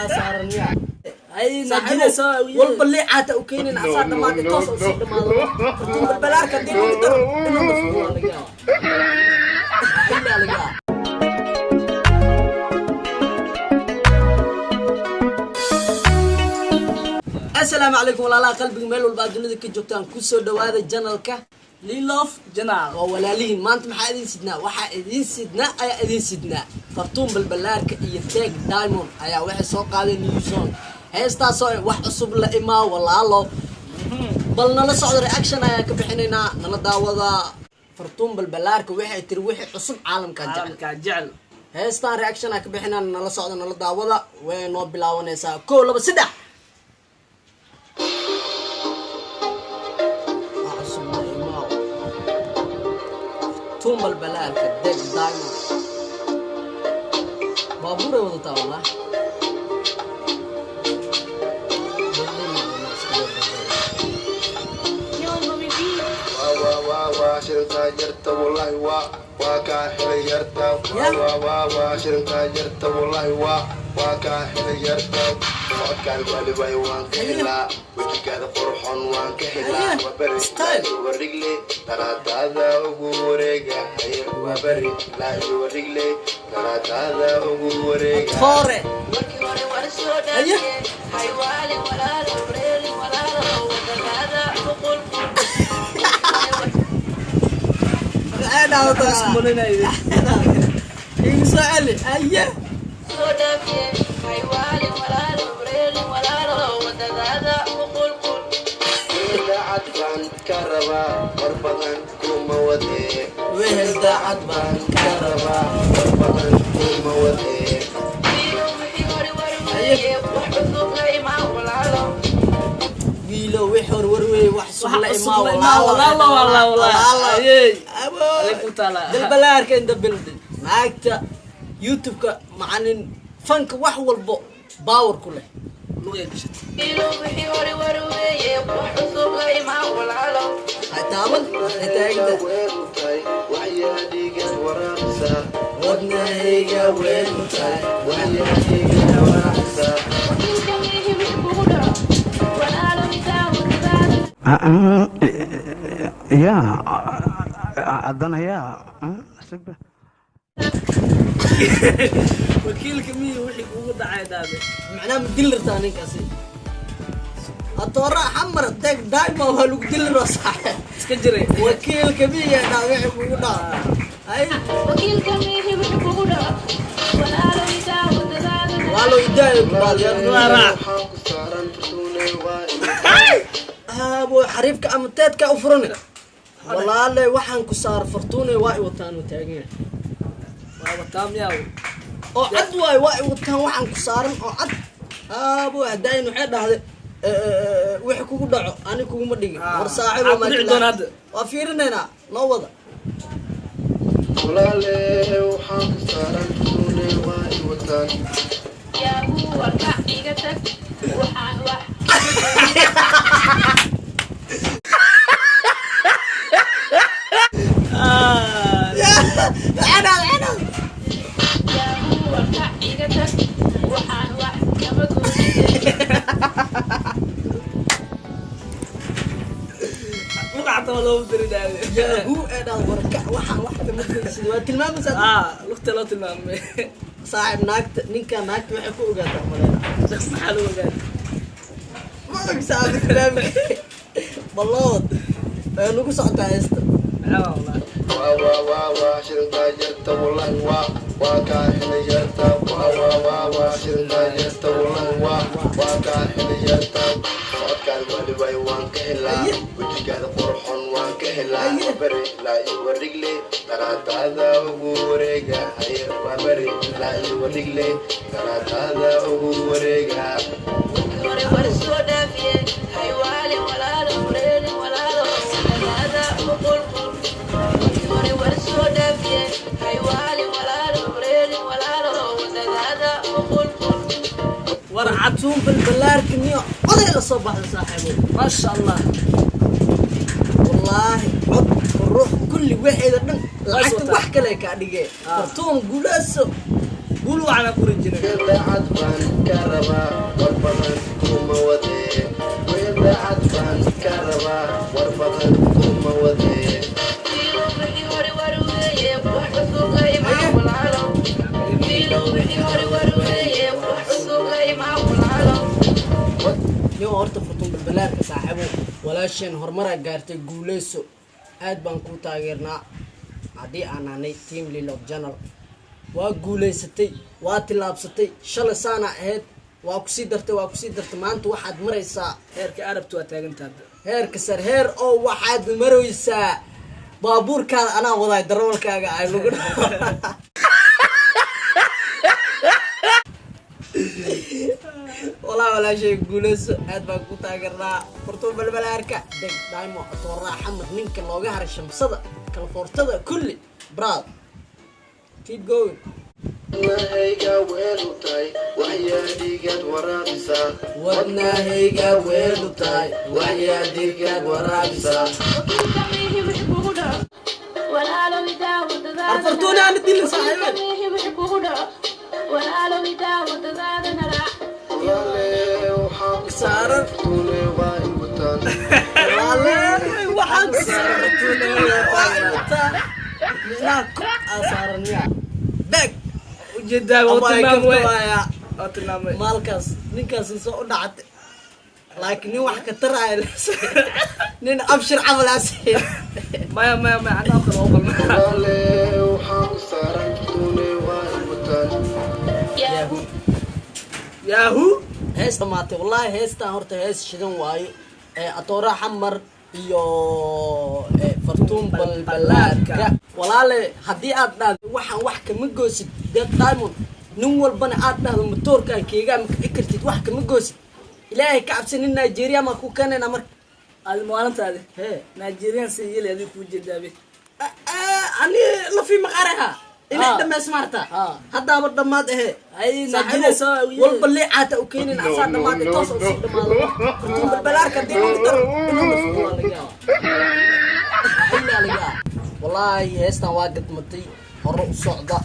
أسارني أي نجلس والبلي عاد وكين عصاد ما تتصل صد ما ثم البلاك دي نقدر السلام عليكم والله قلبي ميل والباقي ka joogtaan ku soo dhawaada channelka Lilof Channel wala liin maanta maxaa idin sidnaa waxa idin sidnaa ayaa idin sidnaa fartuun balbalaarka iyo tag diamond ayaa waxa soo qaaday new song heestaas oo wax cusub la imaa walaalo bal nala socdo reaction ayaa ka bixinaynaa nala daawada fartuun balbalaarka waxa tir wixii cusub caalamka jecel heestaan reaction ayaa ka bixinaynaa nala socdo nala daawada way noo bilaawanaysaa 1 2 3 ثم البلال كدك دايما بابورة وضطا والله شرنتا جرت والله وكاحل جرتا شرنتا جرت والله وكاحل جرتا وكان بالي وانكهلا وجهك فرحان وانكهلا وبرستايل ورجلي ترى هذا وغوريغا وبري لا ورجلي ترى هذا وغوريغا فوري ايوه حيوالي ولا لبريلي ولا هذا وقول أنا أتسمعنا إذا إن سألي أيه سودافي حيوالي ولا لبريلي ولا هذا وقول إذا عدبان كربا وربغان كومودي وهذا عدبان كربا وربغان كومودي ويلو وحور وروي وحصل لا ما والله عليكم تعالى بالبلار كان دبلد معك يوتيوب معنن فنك wax walbo باور كله لو يكشت ويلو وحور وروي وحصل لا ما والله هتعمل هتاجد وحياديك ورامسا ودنايا وين تاي وحياديك ورامسا يا أدنى يا سبب وكيل كمية وحي قوة عادة معناه مدلر تاني كاسي الطوراء حمر التاك دايما وهلوك دلر صحيح سكجري وكيل كمية داوحي قوة أي وكيل كمية وحي قوة والو يدايق بعد يا نوارع أبو حريفك أمتاتك أفرني والله الله وحن كسار فرتوني واي وطان وتاجين وطام ياو أو عد واي وطان وحن كسارن أو عد أبو هداين وحد هذا وحكوا دعو أنا كوجو مدقي ورصاحب وما كنا وفيرنا نوضة ولا له وحن كسارن فرتوني واي وطان يا هو كعيقتك وحان أنا يا هو كعيقتك وحان كما تقول وقعت والله بدري ده يا هو أنا وركع وحن واحدة مثل سدوات تلمام مسا لقت لا تلمام صاحب ناكت نينكا ناكت وحكو وقاتا مالنا شخص حلو وقاتا ما لك ساعد كلامك بالله نوكو ساعتها هستا لا والله شرنتا جرت والله وكاحل جرتا شرنتا جرت والله وكاحل جرتا وكان بالي وانكهلا وجهك فرحان وانكهلا وبري لا ورجلي ترى هذا وغوريغا وبري لا ورجلي ترى هذا وغوريغا ورسودافي حيوالي ولا لبريلي ولا هذا وقول ورسودافي حيوالي ولا لبريلي ولا هذا وقول ورعتهم بالبلار كنيو قضي الصباح صاحبه ما شاء الله والله عد الروح كل واحد lacagta wax kale ka dhige fartuun guuleyso قول وعنا كورنجنا بعد بان كربا وربطن كوما ودي بعد بان كربا وربطن كوما ودي يو horta fartuun balbalaarka saaxiibo walaasheen horumar gaartay guuleyso aad baan ku taageernaa hadii aan aanay team Lilove Channel waa guuleysatay waa tilaabsatay shalay saana ahayd waa ku sii dartay maanta waxaad maraysaa heerka arabtu waa taagantaa heerka sar heer oo waxaad maraysaa baabuurkaada anaa waday darawalkaaga ay lagu والله شيء guuleyso aad baan ku taageernaa fartuun balbalaarka deg daimo atoora xamad ninka looga haray shamsada kala foortada kulli brad keep going wadnahayga weelu tahay waxyaadigaad waraabisaa wadnahayga weelu tahay waxyaadigaad waraabisaa fartuun aan dilin saaxiibay saaran tuule waa inbutaan waxaan saaraniya beg ujeedaa waa tilmaamay maalkaas ninkaas soo u dhacday laakiin nin wax ka taraayo nin abshir camal asiir maya anaa kale oo qalma waxaan saaran tuule waa inbutaan yahoo heesta maatay wallahi heestan horta hees shidan waayo atoora xamar iyo fartuun balbalaarka walaale haddii aad dhahdo waxaan wax kama goosid deeq diamond nin walbana aad dhahdo motoorkan keegaa ma kici kartid wax kama goosid ilaahay ka cabsi nin Nigeria ma ku keenayna marka aad maalintaadi hee Nigerian si yeli adii ku jeedaabe ani la fi maqaraha ina dhameys marta hadaba dhamaad ahe ay Nigeria soo walba liicata u keenin asaa dhamaad toos u sii dhamaado fartuun balbalaarka dib u dar wallahi heestan waa gadmatay hore u socda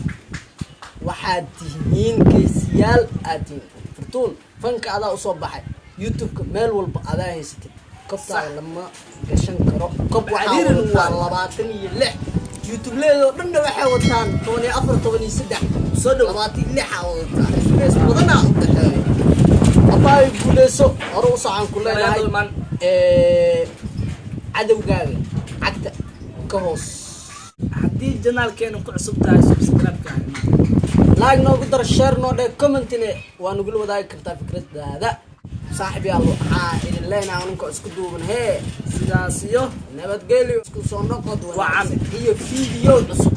waxaad tihiin geesiyaal aadin fartuun fanka adaa u soo baxay youtube-ka meel walba adaa haysatay kobtaa lama gashan karo kob waxaa waa 26 youtube leedo dhanna waxay wataan 14 13 soo dhow 26 wataan space badana u dhaxeeyo abay guuleyso hore u sacan ku leeyahay cadawgaaga cagta ka hoos haddii janaalkeenu ku cusub tahay subscribe-ka like noogu dar share noo dhe comment-ine waa nagula wadaagi kartaa fikradaada saaxiib yaal waxaa idin leenahay anunka isku duuban hee sidaas iyo nabadgelyo isku soo noqod wacan iyo video cusub